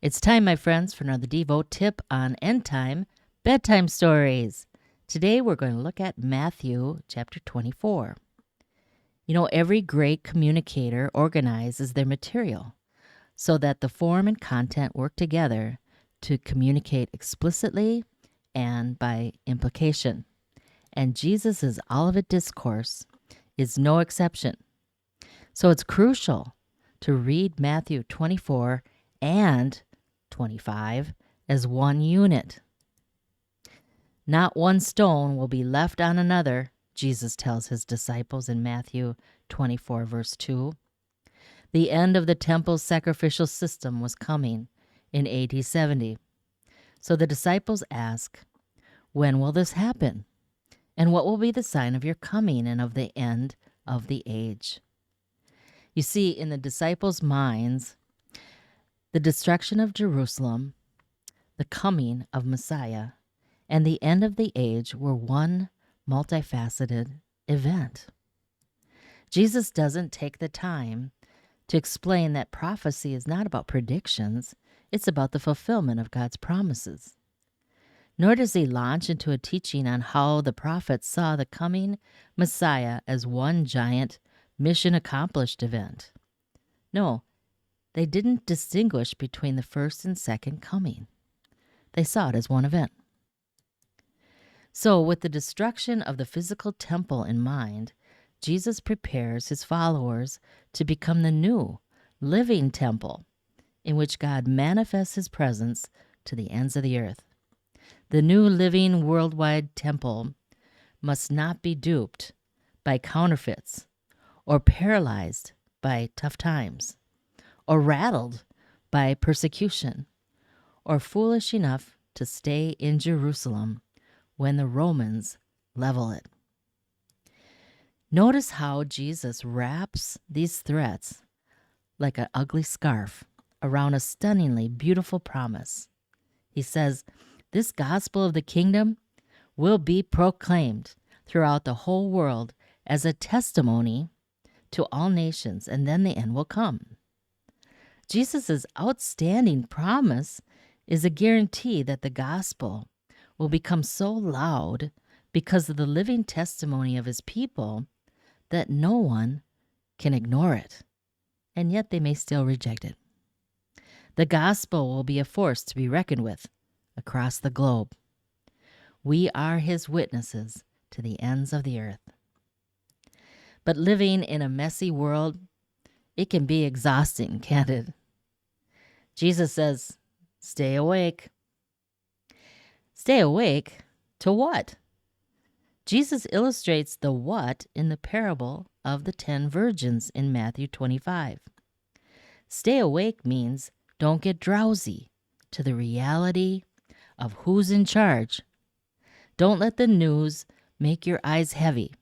It's time, my friends, for another Devo tip on end time bedtime stories. Today we're going to look at Matthew chapter 24. Every great communicator organizes their material so that the form and content work together to communicate explicitly and by implication. And Jesus' Olivet Discourse is no exception. So it's crucial to read Matthew 24 and 25 as one unit. Not one stone will be left on another, Jesus tells his disciples in Matthew 24, verse 2. The end of the temple's sacrificial system was coming in AD 70. So the disciples ask, when will this happen? And what will be the sign of your coming and of the end of the age? You see, in the disciples' minds, the destruction of Jerusalem, the coming of Messiah, and the end of the age were one multifaceted event. Jesus doesn't take the time to explain that prophecy is not about predictions, it's about the fulfillment of God's promises. Nor does he launch into a teaching on how the prophets saw the coming Messiah as one giant mission-accomplished event. No, they didn't distinguish between the first and second coming. They saw it as one event. So, with the destruction of the physical temple in mind, Jesus prepares his followers to become the new, living temple in which God manifests his presence to the ends of the earth. The new living worldwide temple must not be duped by counterfeits or paralyzed by tough times or rattled by persecution or foolish enough to stay in Jerusalem when the Romans level it. Notice how Jesus wraps these threats like an ugly scarf around a stunningly beautiful promise. He says, this gospel of the kingdom will be proclaimed throughout the whole world as a testimony to all nations, and then the end will come. Jesus' outstanding promise is a guarantee that the gospel will become so loud because of the living testimony of his people that no one can ignore it, and yet they may still reject it. The gospel will be a force to be reckoned with across the globe. We are his witnesses to the ends of the earth. But living in a messy world, it can be exhausting, can't it? Jesus says, stay awake. Stay awake to what? Jesus illustrates the what in the parable of the 10 virgins in Matthew 25. Stay awake means don't get drowsy to the reality of who's in charge. Don't let the news make your eyes heavy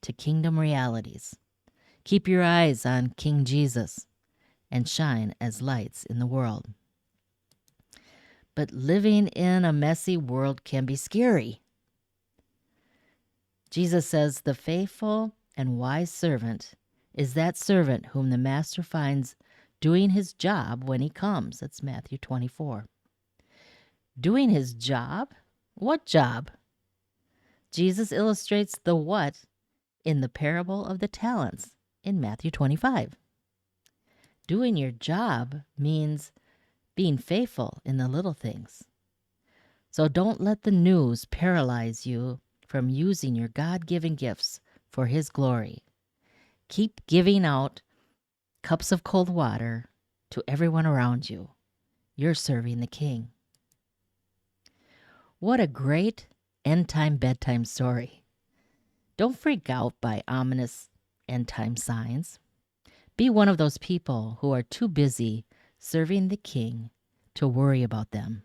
to kingdom realities. Keep your eyes on King Jesus and shine as lights in the world. But living in a messy world can be scary. Jesus says the faithful and wise servant is that servant whom the master finds doing his job when he comes. That's Matthew 24. Doing his job? What job? Jesus illustrates the what in the parable of the talents in Matthew 25. Doing your job means being faithful in the little things. So don't let the news paralyze you from using your God-given gifts for his glory. Keep giving out cups of cold water to everyone around you. You're serving the King. What a great end-time bedtime story. Don't freak out by ominous end-time signs. Be one of those people who are too busy serving the King to worry about them.